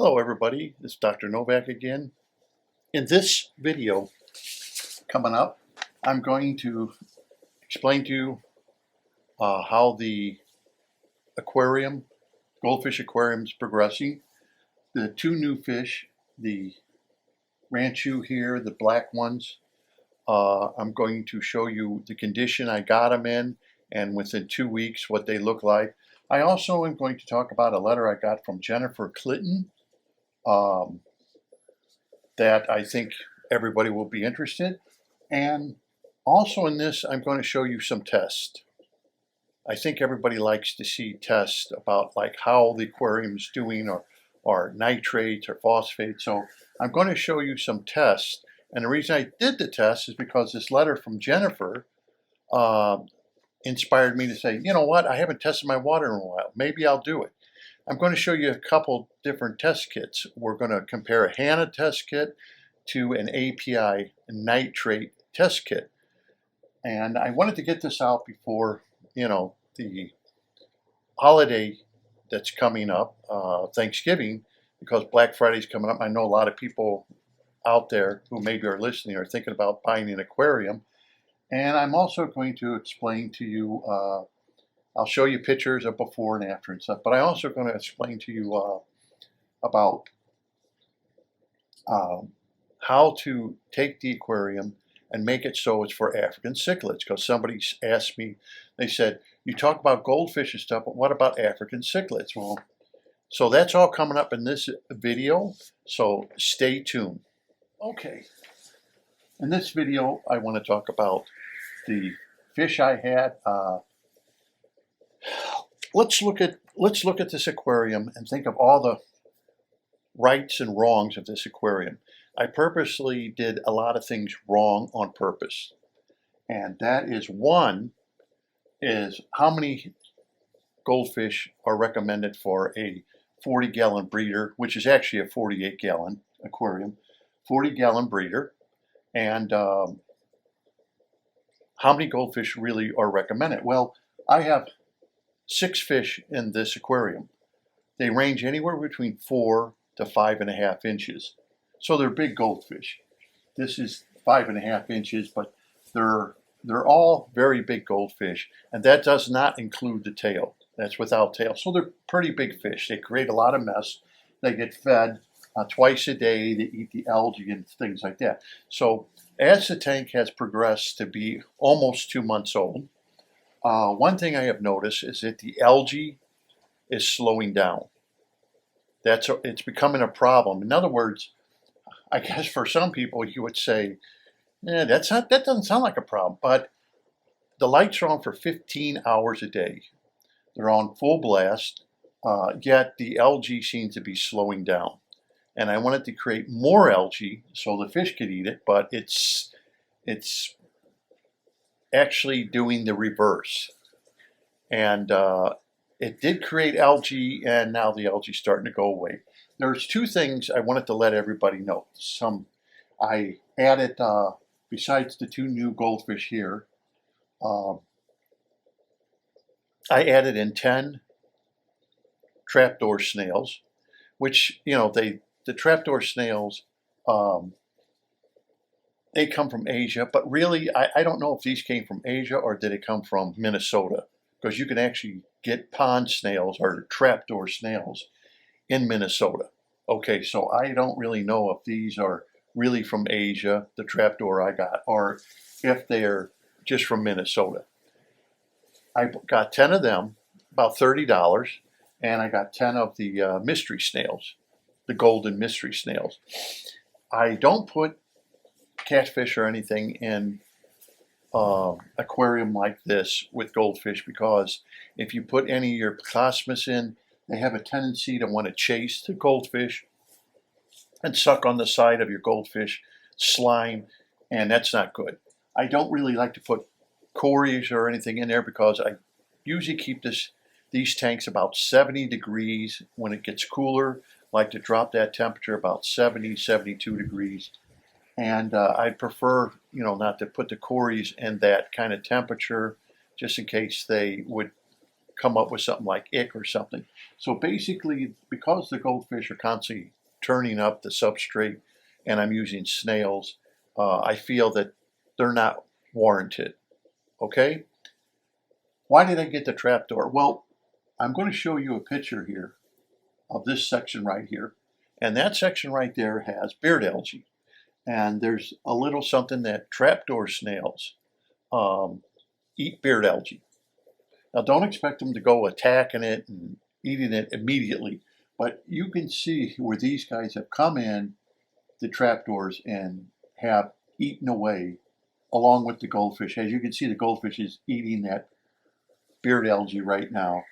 Hello everybody, this is Dr. Novak again. In this video coming up, I'm going to explain to you how the goldfish aquarium is progressing. The two new fish, the ranchu here, the black ones, I'm going to show you the condition I got them in and within 2 weeks what they look like. I also am going to talk about a letter I got from Jennifer Clinton that I think everybody will be interested. And also in this, I'm going to show you some tests. I think everybody likes to see tests about like how the aquarium's doing or nitrates or phosphates. So I'm going to show you some tests. And the reason I did the test is because this letter from Jennifer inspired me to say, you know what, I haven't tested my water in a while. Maybe I'll do it. I'm going to show you a couple different test kits. We're going to compare a HANA test kit to an API nitrate test kit. And I wanted to get this out before, the holiday that's coming up, Thanksgiving, because Black Friday's coming up. I know a lot of people out there who maybe are listening are thinking about buying an aquarium. And I'm also going to explain to you I'll show you pictures of before and after and stuff, but I'm also going to explain to you about how to take the aquarium and make it so it's for African cichlids, because somebody asked me, they said, you talk about goldfish and stuff, but what about African cichlids? Well, so that's all coming up in this video, so stay tuned. Okay, in this video I want to talk about the fish I had. Let's look at this aquarium and think of all the rights and wrongs of this aquarium. I purposely did a lot of things wrong on purpose. And that is, one is how many goldfish are recommended for a 40-gallon breeder, which is actually a 48-gallon aquarium, 40-gallon breeder, and how many goldfish really are recommended. Well, I have 6 fish in this aquarium. They range anywhere between 4 to 5.5 inches. So they're big goldfish. This is 5.5 inches, but they're all very big goldfish. And that does not include the tail. That's without tail. So they're pretty big fish. They create a lot of mess. They get fed twice a day. They eat the algae and things like that. So as the tank has progressed to be almost 2 months old, one thing I have noticed is that the algae is slowing down. It's becoming a problem. In other words, I guess for some people you would say, that doesn't sound like a problem. But the lights are on for 15 hours a day. They're on full blast, yet the algae seems to be slowing down. And I wanted to create more algae so the fish could eat it, but it's actually doing the reverse. And it did create algae, and now the algae is starting to go away. There's 2 things I wanted to let everybody know. I added, besides the 2 new goldfish here, I added in 10 trapdoor snails, which, the trapdoor snails, they come from Asia, but really, I don't know if these came from Asia or did it come from Minnesota, because you can actually get pond snails or trapdoor snails in Minnesota. Okay, so I don't really know if these are really from Asia, the trapdoor I got, or if they're just from Minnesota. I got 10 of them, about $30, and I got 10 of the mystery snails, the golden mystery snails. I don't put catfish or anything in aquarium like this with goldfish, because if you put any of your plasmas in, they have a tendency to want to chase the goldfish and suck on the side of your goldfish slime, and that's not good. I don't really like to put cories or anything in there because I usually keep these tanks about 70 degrees. When it gets cooler, I like to drop that temperature about 70, 72 degrees. And I'd prefer, not to put the cories in that kind of temperature, just in case they would come up with something like ick or something. So basically, because the goldfish are constantly turning up the substrate and I'm using snails, I feel that they're not warranted. Okay? Why did I get the trapdoor? Well, I'm going to show you a picture here of this section right here. And that section right there has beard algae. And there's a little something that trapdoor snails eat beard algae. Now, don't expect them to go attacking it and eating it immediately, but you can see where these guys have come in, the trapdoors, and have eaten away along with the goldfish. As you can see, the goldfish is eating that beard algae right now,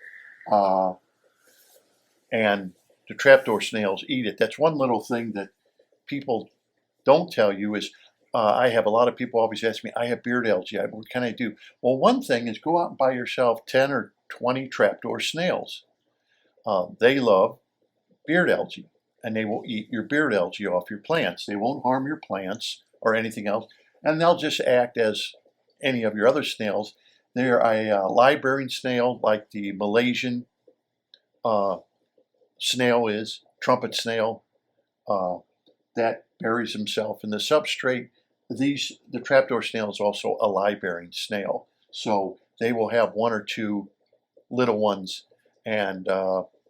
and the trapdoor snails eat it. That's one little thing that people don't tell you is I have a lot of people always ask me, I have beard algae, what can I do? Well, one thing is go out and buy yourself 10 or 20 trapdoor snails. They love beard algae, and they will eat your beard algae off your plants. They won't harm your plants or anything else, and they'll just act as any of your other snails. They're a live-bearing snail like the Malaysian snail is, trumpet snail, that buries himself in the substrate. The trapdoor snail is also a live-bearing snail, so they will have one or two little ones, and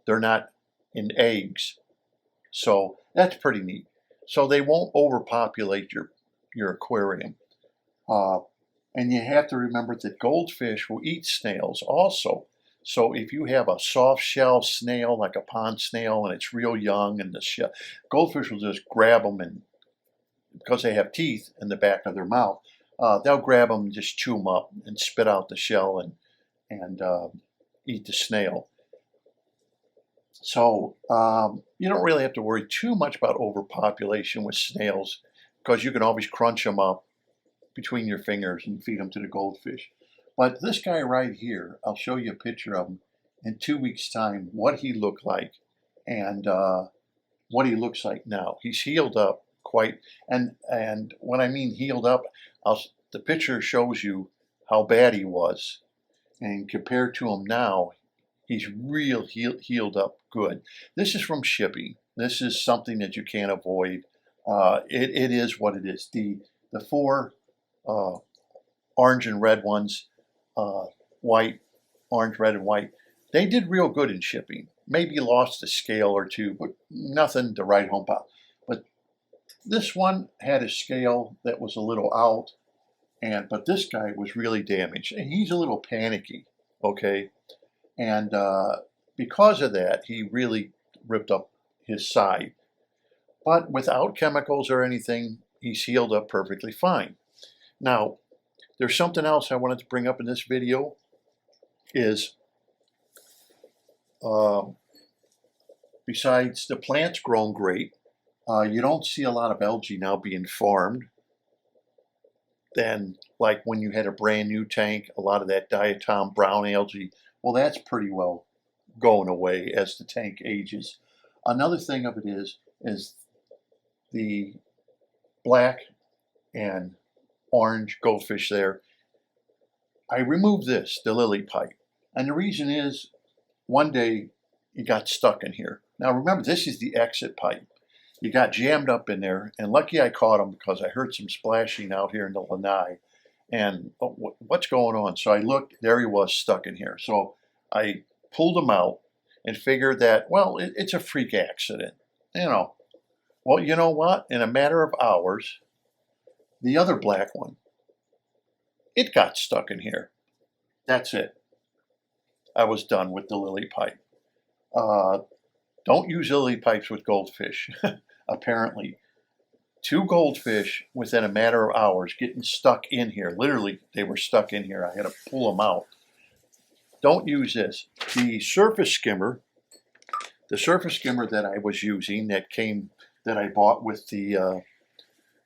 they're not in eggs, so that's pretty neat. So they won't overpopulate your aquarium, and you have to remember that goldfish will eat snails also. So if you have a soft shell snail like a pond snail and it's real young, and the shell, goldfish will just grab them, and because they have teeth in the back of their mouth, they'll grab them and just chew them up and spit out the shell and eat the snail. So you don't really have to worry too much about overpopulation with snails, because you can always crunch them up between your fingers and feed them to the goldfish. But this guy right here, I'll show you a picture of him in 2 weeks' time, what he looked like and what he looks like now. He's healed up quite, and when I mean healed up, the picture shows you how bad he was, and compared to him now, he's real healed up good. This is from shipping. This is something that you can't avoid. It is what it is. The four orange and red ones, white, orange, red, and white, they did real good in shipping. Maybe lost a scale or two, but nothing to write home about. But this one had a scale that was a little out, but this guy was really damaged, and he's a little panicky, okay? And because of that, he really ripped up his side. But without chemicals or anything, he's healed up perfectly fine. Now, there's something else I wanted to bring up in this video is, besides the plants growing great, you don't see a lot of algae now being farmed. Then, like when you had a brand new tank, a lot of that diatom brown algae, well, that's pretty well going away as the tank ages. Another thing of it is the black and orange goldfish there. I removed the lily pipe, and the reason is one day it got stuck in here. Now remember, this is the exit pipe. You got jammed up in there, and lucky I caught him because I heard some splashing out here in the lanai, and what's going on? So I looked, there he was stuck in here. So I pulled him out and figured that, well, it's a freak accident, you know. Well, you know what? In a matter of hours, the other black one, it got stuck in here. That's it. I was done with the lily pipe. Don't use lily pipes with goldfish. Apparently, 2 goldfish within a matter of hours getting stuck in here. Literally, they were stuck in here. I had to pull them out. Don't use this. The surface skimmer that I was using that I bought with the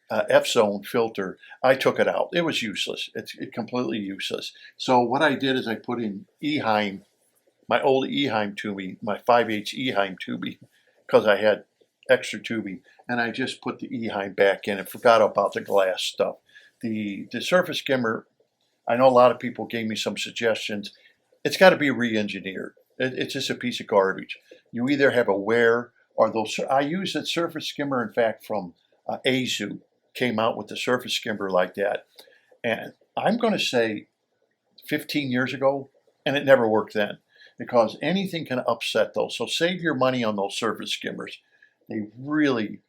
F-zone filter, I took it out. It was useless. It's completely useless. So what I did is I put in Eheim, my old Eheim tubing, my 5/8 Eheim tubing, because I had extra tubing, and I just put the Eheim back in and forgot about the glass stuff. The surface skimmer, I know a lot of people gave me some suggestions. it's got to be re-engineered. It's just a piece of garbage. You either have a wear or those. I use a surface skimmer, in fact, from Azu came out with the surface skimmer like that. And I'm going to say 15 years ago, and it never worked then because anything can upset those. So save your money on those surface skimmers. They really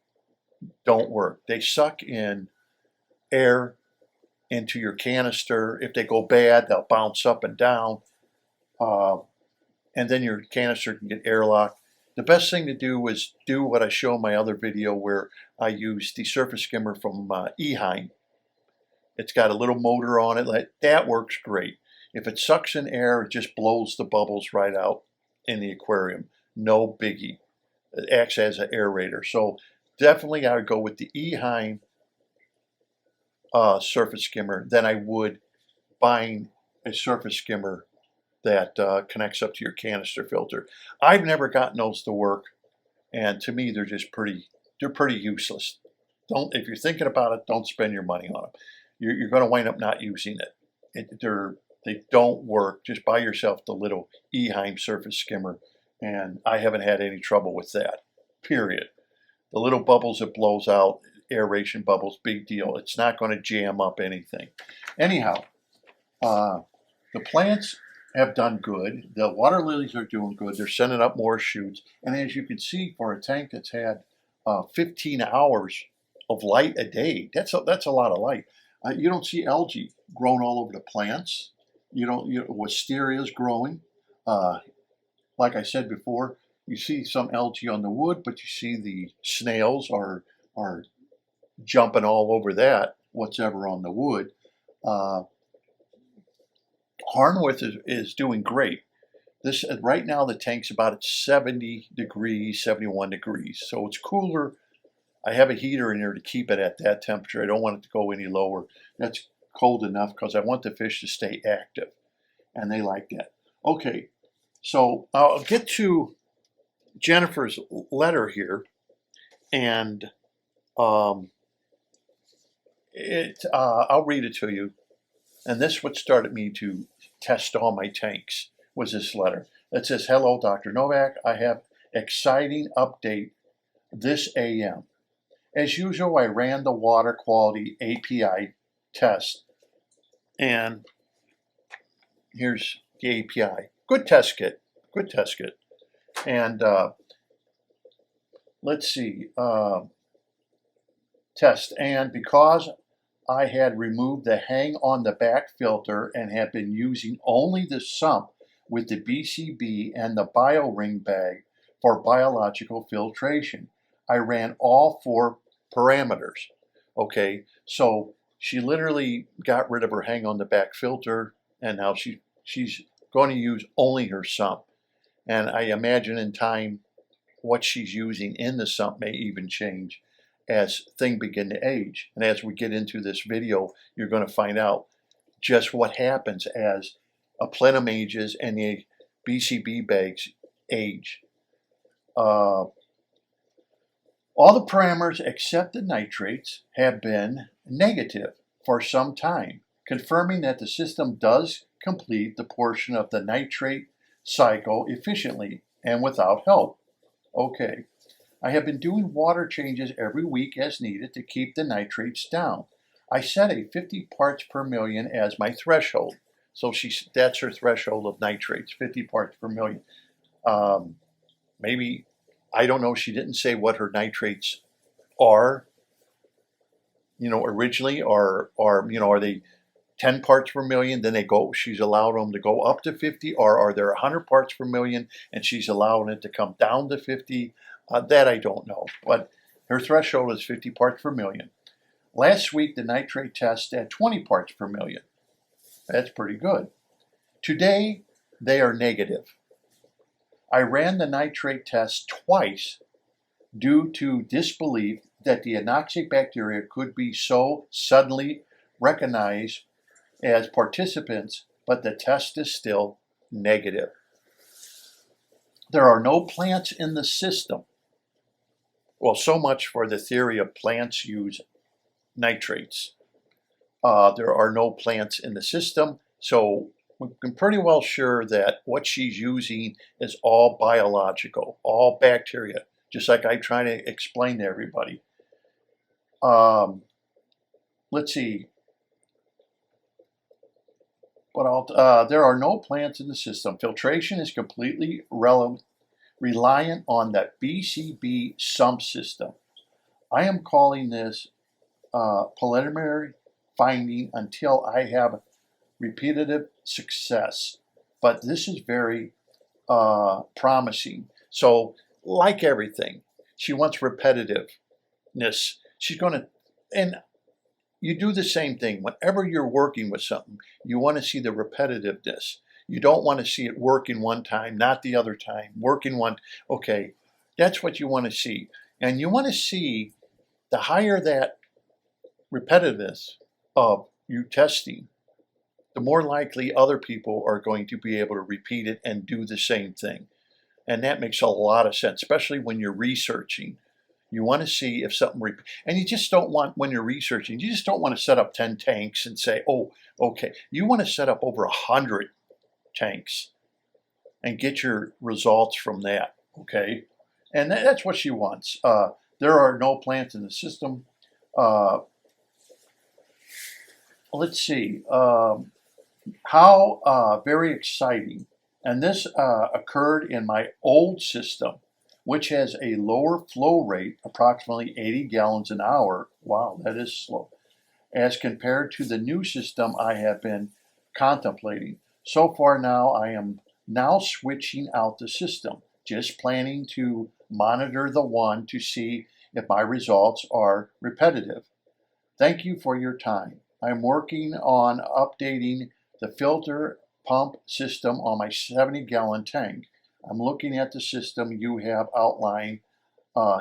don't work. They suck in air into your canister. If they go bad, they'll bounce up and down. And then your canister can get airlocked. The best thing to do is do what I show in my other video where I use the surface skimmer from Eheim. It's got a little motor on it. That works great. If it sucks in air, it just blows the bubbles right out in the aquarium. No biggie. It acts as an aerator. So definitely I would go with the Eheim surface skimmer than I would buying a surface skimmer that connects up to your canister filter. I've never gotten those to work, and to me they're just pretty useless. If you're thinking about it, don't spend your money on them. You're going to wind up not using it. They don't work. Just buy yourself the little Eheim surface skimmer, and I haven't had any trouble with that, period. The little bubbles it blows out, aeration bubbles, big deal. It's not going to jam up anything. Anyhow, the plants have done good. The water lilies are doing good. They're sending up more shoots. And as you can see, for a tank that's had 15 hours of light a day, that's a lot of light. You don't see algae growing all over the plants. Wisteria is growing. Like I said before, you see some algae on the wood, but you see the snails are jumping all over that, what's ever on the wood. Harmless is doing great. This right now the tank's about at 70 degrees, 71 degrees, so it's cooler. I have a heater in there to keep it at that temperature. I don't want it to go any lower. That's cold enough because I want the fish to stay active, and they like that. Okay, so I'll get to Jennifer's letter here, and I'll read it to you. And this is what started me to test all my tanks, was this letter. It says, "Hello, Dr. Novak. I have exciting update this AM. As usual, I ran the water quality API test." And here's the API. Good test kit. Good test kit. And let's see. Test. And because I had removed the hang on the back filter and had been using only the sump with the BCB and the BioRing bag for biological filtration, I ran all 4 parameters. Okay, so she literally got rid of her hang on the back filter, and now she's going to use only her sump. And I imagine in time what she's using in the sump may even change as things begin to age. And as we get into this video, you're going to find out just what happens as a plenum ages and the BCB bags age. All the parameters except the nitrates have been negative for some time, confirming that the system does complete the portion of the nitrate cycle efficiently and without help. Okay. I have been doing water changes every week as needed to keep the nitrates down. I set a 50 parts per million as my threshold. So that's her threshold of nitrates, 50 parts per million. Maybe, I don't know, she didn't say what her nitrates are, originally, or are they 10 parts per million, then she's allowed them to go up to 50, or are there 100 parts per million and she's allowing it to come down to 50? That I don't know, but her threshold is 50 parts per million. Last week, the nitrate test had 20 parts per million. That's pretty good. Today, they are negative. I ran the nitrate test twice due to disbelief that the Anoxic-bacteria could be so suddenly recognized as participants, but the test is still negative. There are no plants in the system. Well, so much for the theory of plants use nitrates. There are no plants in the system, so I'm pretty well sure that what she's using is all biological, all bacteria, just like I try to explain to everybody. Let's see. But there are no plants in the system. Filtration is completely reliant on that BCB sump system. I am calling this preliminary finding until I have repetitive success. But this is very promising. So, like everything, she wants repetitiveness. She's going to, and you do the same thing. Whenever you're working with something, you want to see the repetitiveness. You don't want to see it working one time, not the other time, working one. Okay, that's what you want to see. And you want to see the higher that repetitiveness of you testing, the more likely other people are going to be able to repeat it and do the same thing. And that makes a lot of sense, especially when you're researching. You want to see if something, and you just don't want, when you're researching, you just don't want to set up 10 tanks and say, oh, okay. You want to set up over 100 tanks and get your results from that, okay? And that's what she wants. There are no plants in the system. Let's see. How very exciting. And this occurred in my old system, which has a lower flow rate, approximately 80 gallons an hour. Wow, that is slow. As compared to the new system I have been contemplating. So far now, I am now switching out the system, just planning to monitor the one to see if my results are repetitive. Thank you for your time. I'm working on updating the filter pump system on my 70-gallon tank. I'm looking at the system you have outlined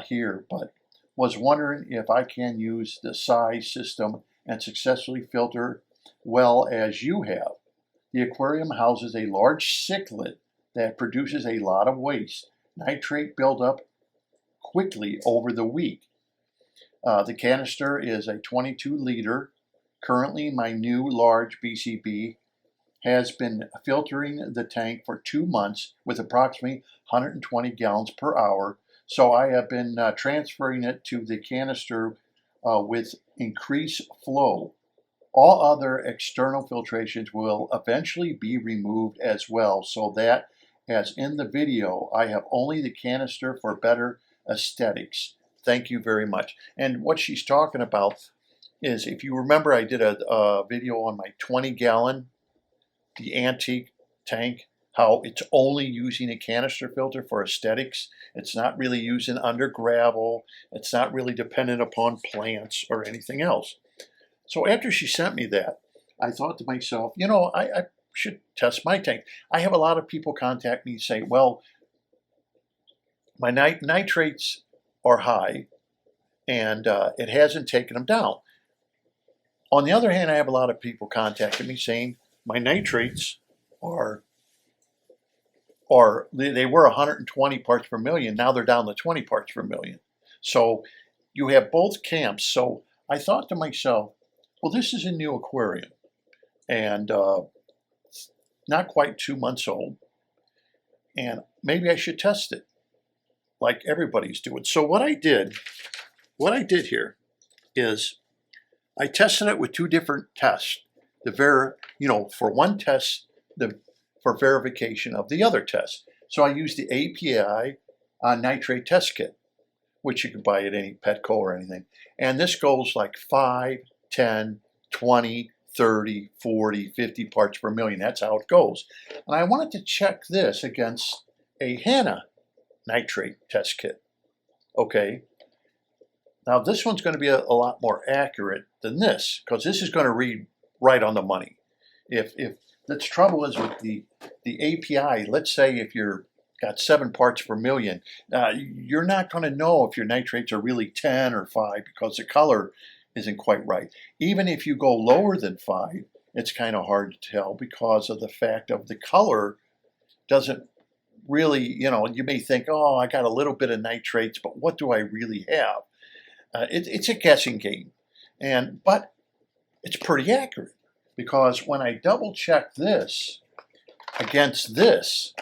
here, but was wondering if I can use the size system and successfully filter well as you have. The aquarium houses a large cichlid that produces a lot of waste. Nitrate buildup quickly over the week. The canister is a 22-liter. Currently, my new large BCB has been filtering the tank for 2 months with approximately 120 gallons per hour. So I have been transferring it to the canister with increased flow. All other external filtrations will eventually be removed as well, so that, as in the video, I have only the canister for better aesthetics. Thank you very much. And what she's talking about is, if you remember, I did a video on my 20-gallon, the antique tank, how it's only using a canister filter for aesthetics. It's not really using under gravel. It's not really dependent upon plants or anything else. So after she sent me that, I thought to myself, you know, I should test my tank. I have a lot of people contact me and say, well, my nitrates are high and it hasn't taken them down. On the other hand, I have a lot of people contacting me saying my nitrates they were 120 parts per million. Now they're down to 20 parts per million. So you have both camps. So I thought to myself, well, this is a new aquarium and not quite 2 months old. And maybe I should test it like everybody's doing. So what I did here is I tested it with 2 different tests. For one test, for verification of the other test. So I used the API nitrate test kit, which you can buy at any Petco or anything. And this goes like 5, 10, 20, 30, 40, 50 parts per million. That's how it goes. And I wanted to check this against a Eheim nitrate test kit. Okay. Now this one's going to be a lot more accurate than this, because this is going to read right on the money. If the trouble is with the API, let's say if you're got 7 parts per million, you're not going to know if your nitrates are really 10 or 5 because the color isn't quite right. Even if you go lower than 5, it's kind of hard to tell because of the fact of the color doesn't really, you may think, oh, I got a little bit of nitrates, but what do I really have? It's a guessing game, but it's pretty accurate because when I double check this, against this,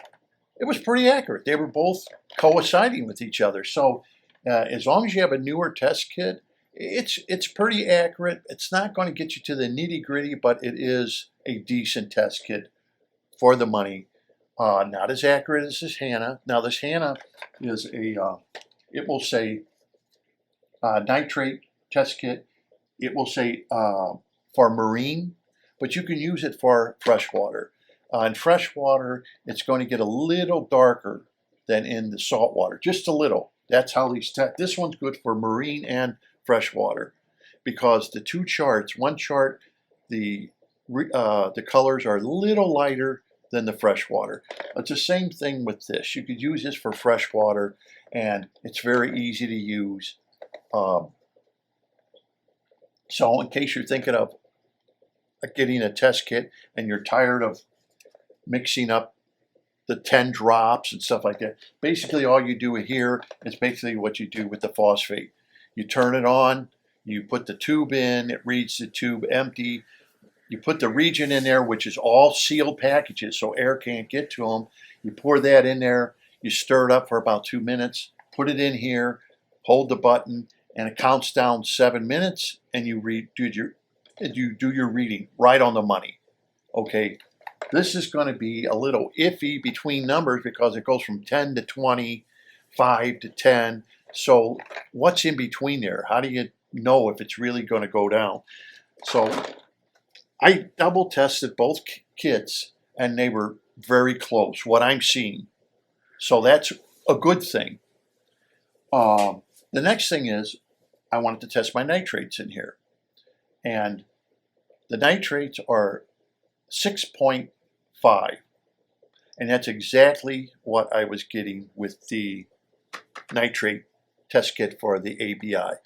it was pretty accurate. They were both coinciding with each other. So as long as you have a newer test kit, it's pretty accurate. It's not going to get you to the nitty gritty, but it is a decent test kit for the money. Not as accurate as this Hannah. Now this Hannah is it will say nitrate test kit. It will say for marine, but you can use it for freshwater. In freshwater, it's going to get a little darker than in the saltwater, just a little. That's how these this one's good for marine and freshwater, because the two charts, one chart, the colors are a little lighter than the freshwater. It's the same thing with this. You could use this for freshwater, and it's very easy to use. So in case you're thinking of getting a test kit and you're tired of mixing up the 10 drops and stuff like that, basically all you do here is basically what you do with the phosphate. You turn it on, you put the tube in, it reads the tube empty. You put the reagent in there, which is all sealed packages, so air can't get to them. You pour that in there, you stir it up for about 2 minutes, put it in here, hold the button, and it counts down 7 minutes, and you do your reading right on the money. Okay, this is going to be a little iffy between numbers because it goes from 10 to 20, 5 to 10. So what's in between there? How do you know if it's really going to go down? So I double tested both kits and they were very close, what I'm seeing. So that's a good thing. The next thing is I wanted to test my nitrates in here. And the nitrates are 6.5. And that's exactly what I was getting with the nitrate test kit for the ABI.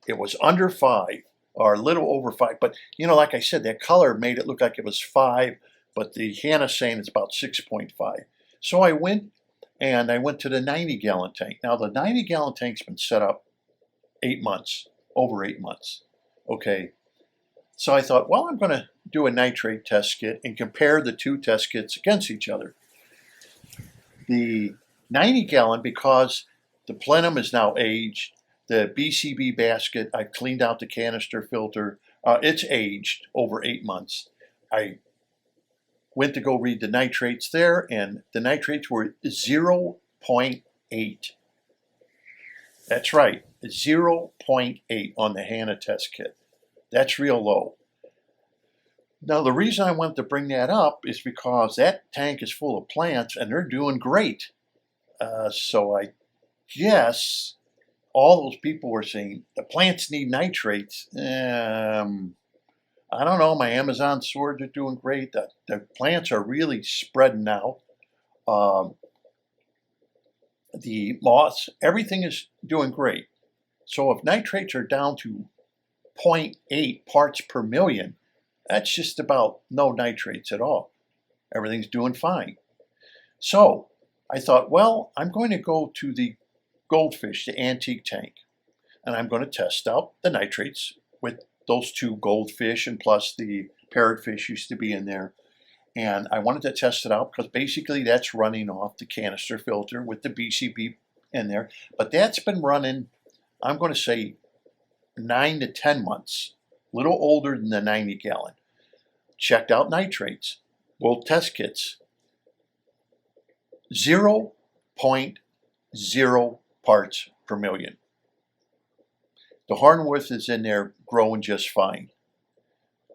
It was under 5 or a little over 5. But, you know, like I said, that color made it look like it was 5. But the Hannah's saying it's about 6.5. So I went to the 90-gallon tank. Now, the 90-gallon tank's been set up 8 months, over 8 months. Okay. So I thought, well, I'm going to do a nitrate test kit and compare the two test kits against each other. The 90-gallon, because the plenum is now aged, the BCB basket, I cleaned out the canister filter. It's aged over 8 months. I went to go read the nitrates there, and the nitrates were 0.8. That's right, 0.8 on the Hannah test kit. That's real low. Now, the reason I wanted to bring that up is because that tank is full of plants and they're doing great. So I guess all those people were saying the plants need nitrates. I don't know. My Amazon swords are doing great. The plants are really spreading out. The moths, everything is doing great. So if nitrates are down to 0.8 parts per million, that's just about no nitrates at all. Everything's doing fine. So I thought, well, I'm going to go to the Goldfish, the antique tank, and I'm going to test out the nitrates with those two goldfish, and plus the parrotfish used to be in there. And I wanted to test it out because basically that's running off the canister filter with the BCB in there. But that's been running, I'm going to say, 9 to 10 months, a little older than the 90-gallon. Checked out nitrates, both test kits, 0.0 parts per million. The Harmless is in there growing just fine.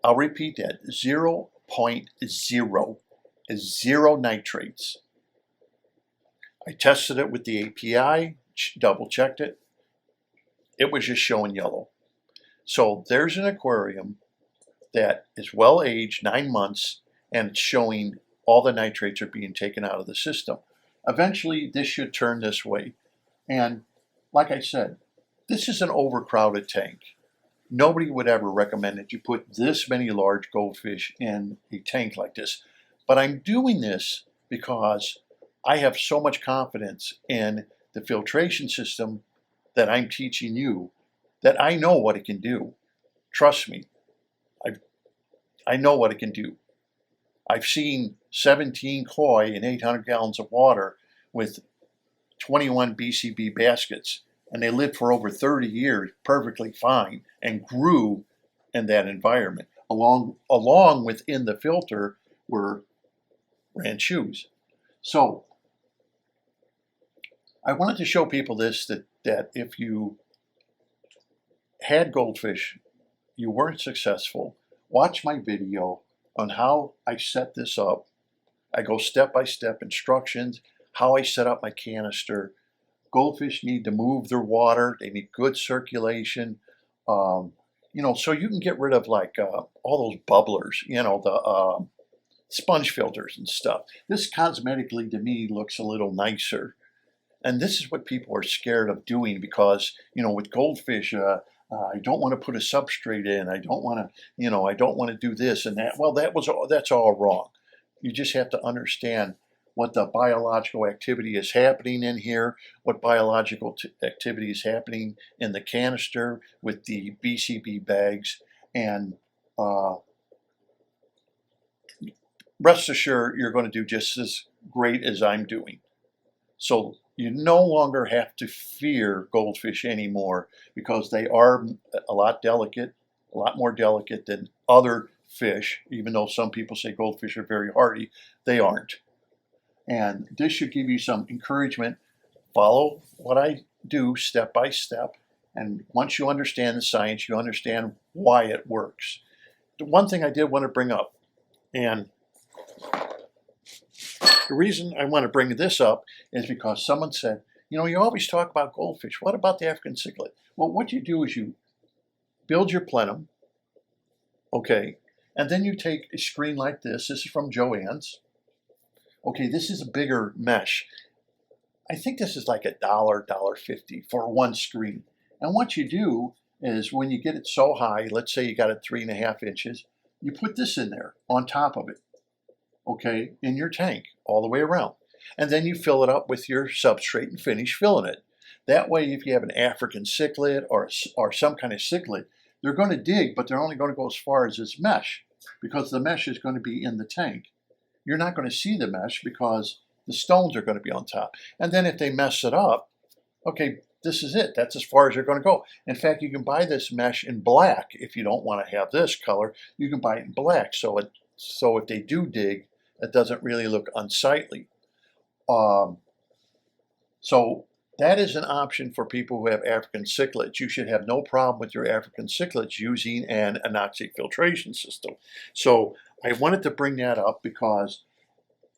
I'll repeat that, 0.0 is 0 nitrates. I tested it with the API, double checked it. It was just showing yellow. So there's an aquarium that is well aged, 9 months, and it's showing all the nitrates are being taken out of the system. Eventually, this should turn this way. And like I said, this is an overcrowded tank. Nobody would ever recommend that you put this many large goldfish in a tank like this. But I'm doing this because I have so much confidence in the filtration system that I'm teaching you that I know what it can do. Trust me, I know what it can do. I've seen 17 koi in 800 gallons of water with 21 BCB baskets, and they lived for over 30 years perfectly fine and grew in that environment. Along within the filter were ranchus. So I wanted to show people this, that if you had goldfish, you weren't successful, watch my video on how I set this up. I go step-by-step instructions, how I set up my canister. Goldfish need to move their water. They need good circulation. You know, so you can get rid of like all those bubblers, you know, the sponge filters and stuff. This cosmetically to me looks a little nicer. And this is what people are scared of doing because, you know, with goldfish, I don't want to put a substrate in. I don't want to, you know, I don't want to do this and that. Well, that's all wrong. You just have to understand what the biological activity is happening in here, what biological activity is happening in the canister with the BCB bags, and rest assured you're going to do just as great as I'm doing. So you no longer have to fear goldfish anymore because they are a lot more delicate than other fish, even though some people say goldfish are very hardy, they aren't. And this should give you some encouragement. Follow what I do step by step. And once you understand the science, you understand why it works. The one thing I did want to bring up, and the reason I want to bring this up is because someone said, you know, you always talk about goldfish. What about the African cichlid? Well, what you do is you build your plenum, okay, and then you take a screen like this. This is from Joann's. Okay, this is a bigger mesh. I think this is like $1.50 for one screen. And what you do is when you get it so high, let's say you got it 3.5 inches, you put this in there on top of it, okay, in your tank all the way around. And then you fill it up with your substrate and finish filling it. That way, if you have an African cichlid or some kind of cichlid, they're going to dig, but they're only going to go as far as this mesh because the mesh is going to be in the tank. You're not going to see the mesh because the stones are going to be on top. And then if they mess it up, okay, this is it. That's as far as you're going to go. In fact, you can buy this mesh in black. If you don't want to have this color, you can buy it in black. So if they do dig, it doesn't really look unsightly. So that is an option for people who have African cichlids. You should have no problem with your African cichlids using an anoxic filtration system. So I wanted to bring that up because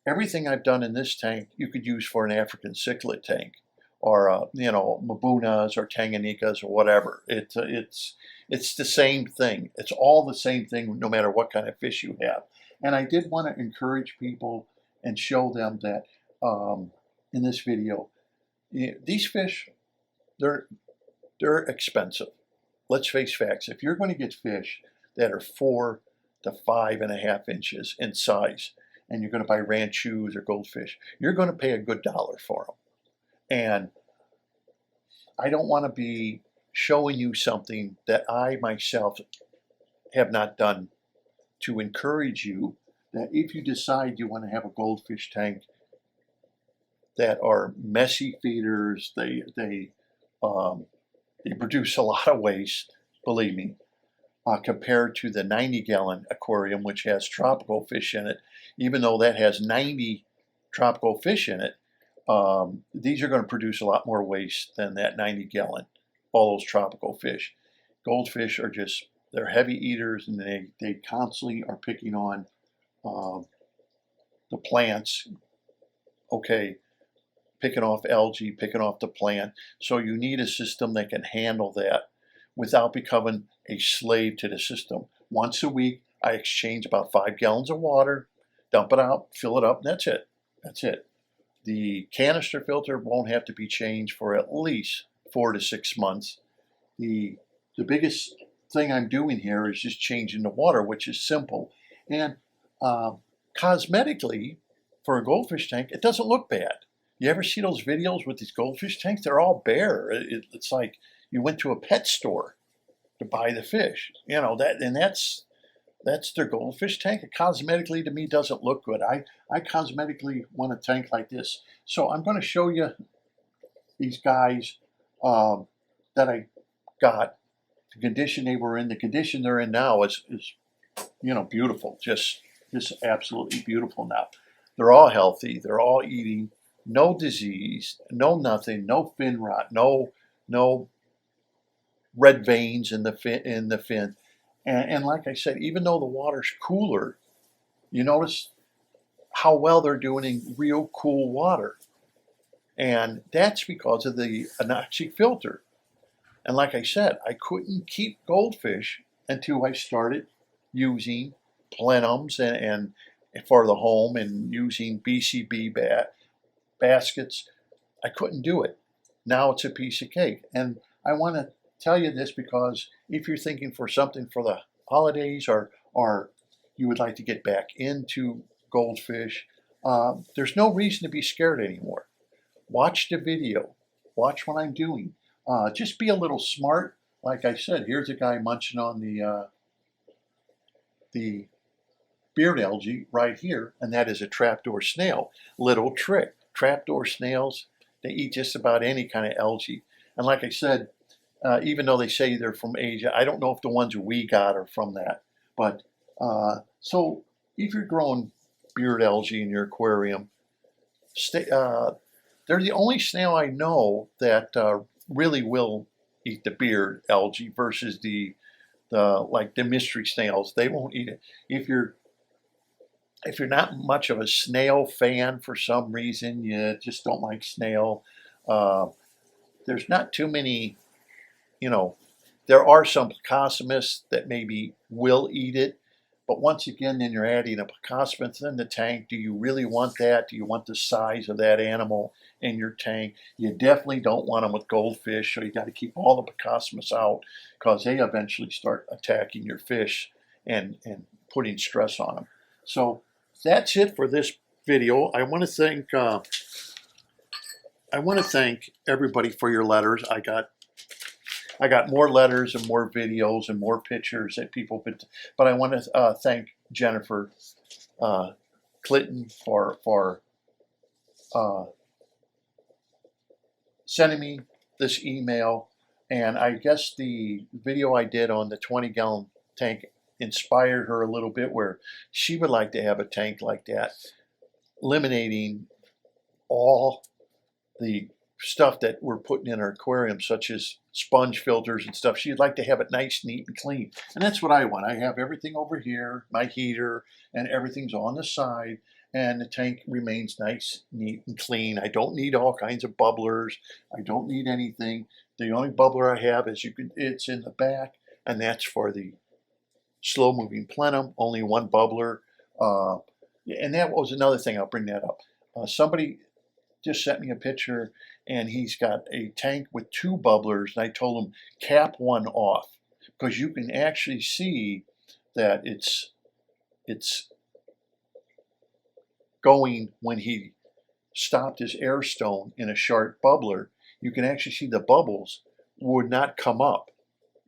everything I've done in this tank, you could use for an African cichlid tank, or you know, Mabunas or Tanganyikas or whatever. It's the same thing. It's all the same thing, no matter what kind of fish you have. And I did want to encourage people and show them that in this video, these fish, they're expensive. Let's face facts. If you're going to get fish that are 4 to 5.5 inches in size, and you're going to buy ranchus or goldfish, you're going to pay a good dollar for them. And I don't want to be showing you something that I myself have not done to encourage you that if you decide you want to have a goldfish tank that are messy feeders, they produce a lot of waste, believe me, compared to the 90-gallon aquarium, which has tropical fish in it. Even though that has 90 tropical fish in it, these are going to produce a lot more waste than that 90-gallon, all those tropical fish. Goldfish are just, they're heavy eaters, and they constantly are picking on the plants, okay, picking off algae, picking off the plant. So you need a system that can handle that without becoming a slave to the system. Once a week, I exchange about 5 gallons of water, dump it out, fill it up, and that's it. That's it. The canister filter won't have to be changed for at least 4 to 6 months. The biggest thing I'm doing here is just changing the water, which is simple. And cosmetically, for a goldfish tank, it doesn't look bad. You ever see those videos with these goldfish tanks? They're all bare. It's like you went to a pet store to buy the fish. You know, that's That's their goldfish tank. It cosmetically to me doesn't look good. I cosmetically want a tank like this. So I'm going to show you these guys that I got. The condition they were in, the condition they're in now is beautiful. Just absolutely beautiful now. They're all healthy. They're all eating. No disease. No nothing. No fin rot. No red veins in the fin. And like I said, even though the water's cooler, you notice how well they're doing in real cool water. And that's because of the anoxic filter. And like I said, I couldn't keep goldfish until I started using plenums and for the home and using BCB baskets. I couldn't do it. Now it's a piece of cake. And I want to tell you this because if you're thinking for something for the holidays or you would like to get back into goldfish, there's no reason to be scared anymore. Watch the video. Watch what I'm doing. Just be a little smart. Like I said, here's a guy munching on the beard algae right here, and that is a trapdoor snail. Little trick. Trapdoor snails, they eat just about any kind of algae. And like I said, even though they say they're from Asia, I don't know if the ones we got are from that. But so if you're growing beard algae in your aquarium, they're the only snail I know that really will eat the beard algae versus the mystery snails. They won't eat it. If you're not much of a snail fan for some reason, you just don't like snail, there's not too many, there are some Pocosmus that maybe will eat it, but once again, then you're adding a Pocosmus in the tank. Do you really want that? Do you want the size of that animal in your tank? You definitely don't want them with goldfish, so you got to keep all the Pocosmus out because they eventually start attacking your fish and putting stress on them. So that's it for this video. I want to thank everybody for your letters. I got more letters and more videos and more pictures that people put. But I want to thank Jennifer Clinton for sending me this email. And I guess the video I did on the 20-gallon tank inspired her a little bit, where she would like to have a tank like that, eliminating all the stuff that we're putting in our aquarium, such as sponge filters and stuff. She'd like to have it nice, neat, and clean. And that's what I want. I have everything over here, my heater, and everything's on the side, and the tank remains nice, neat, and clean. I don't need all kinds of bubblers. I don't need anything. The only bubbler I have is it's in the back, and that's for the slow-moving plenum, only one bubbler. And that was another thing, I'll bring that up. Somebody just sent me a picture, and he's got a tank with 2 bubblers, and I told him, cap one off, because you can actually see that it's going when he stopped his air stone in a sharp bubbler. You can actually see the bubbles would not come up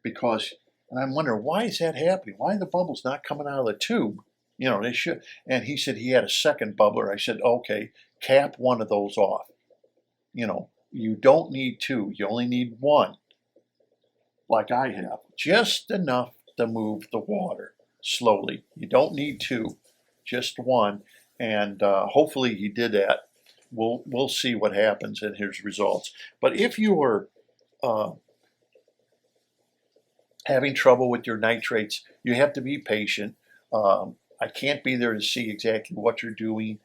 because, and I'm wondering, why is that happening? Why are the bubbles not coming out of the tube? They should. And he said he had a second bubbler. I said, okay, cap one of those off. You don't need 2. You only need 1, like I have. Just enough to move the water slowly. You don't need 2, just 1. And hopefully he did that. We'll see what happens in his results. But if you are having trouble with your nitrates, you have to be patient. I can't be there to see exactly what you're doing.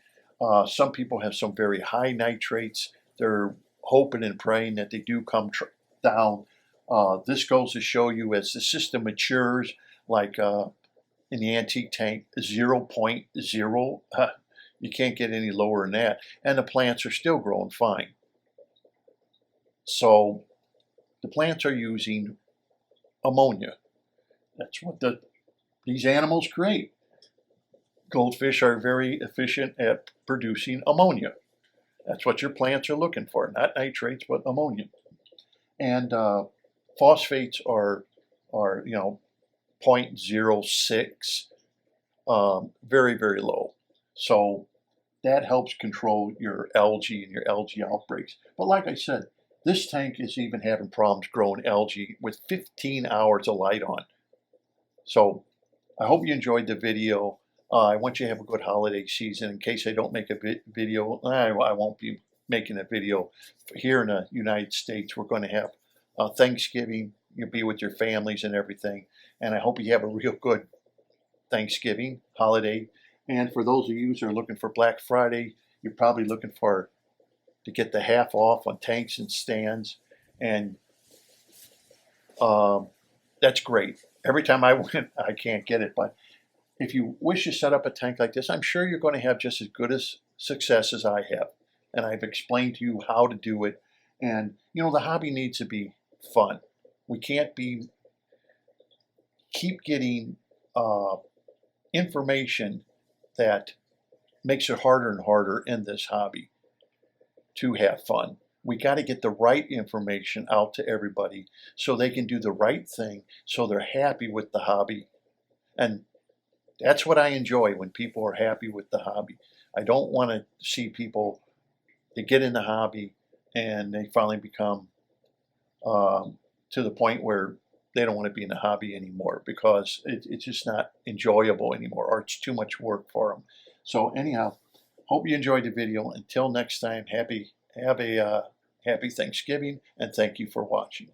Some people have some very high nitrates. They're hoping and praying that they do come down. This goes to show you, as the system matures, like in the antique tank, 0.0, you can't get any lower than that. And the plants are still growing fine. So the plants are using ammonia. That's what these animals create. Goldfish are very efficient at producing ammonia. That's what your plants are looking for, not nitrates, but ammonia. And phosphates are 0.06. very, very low. So that helps control your algae and your algae outbreaks. But like I said, this tank is even having problems growing algae with 15 hours of light on. So I hope you enjoyed the video. I want you to have a good holiday season. In case I don't make a video, I won't be making a video. Here in the United States, we're going to have Thanksgiving. You'll be with your families and everything. And I hope you have a real good Thanksgiving holiday. And for those of you who are looking for Black Friday, you're probably looking to get the half off on tanks and stands. And that's great. Every time I went, I can't get it. But if you wish to set up a tank like this, I'm sure you're going to have just as good as success as I have. And I've explained to you how to do it. And, you know, the hobby needs to be fun. We can't keep getting information that makes it harder and harder in this hobby to have fun. We got to get the right information out to everybody so they can do the right thing, so they're happy with the hobby. And that's what I enjoy, when people are happy with the hobby. I don't want to see people that get in the hobby and they finally become to the point where they don't want to be in the hobby anymore because it's just not enjoyable anymore, or it's too much work for them. So anyhow, hope you enjoyed the video. Until next time, have a happy Thanksgiving, and thank you for watching.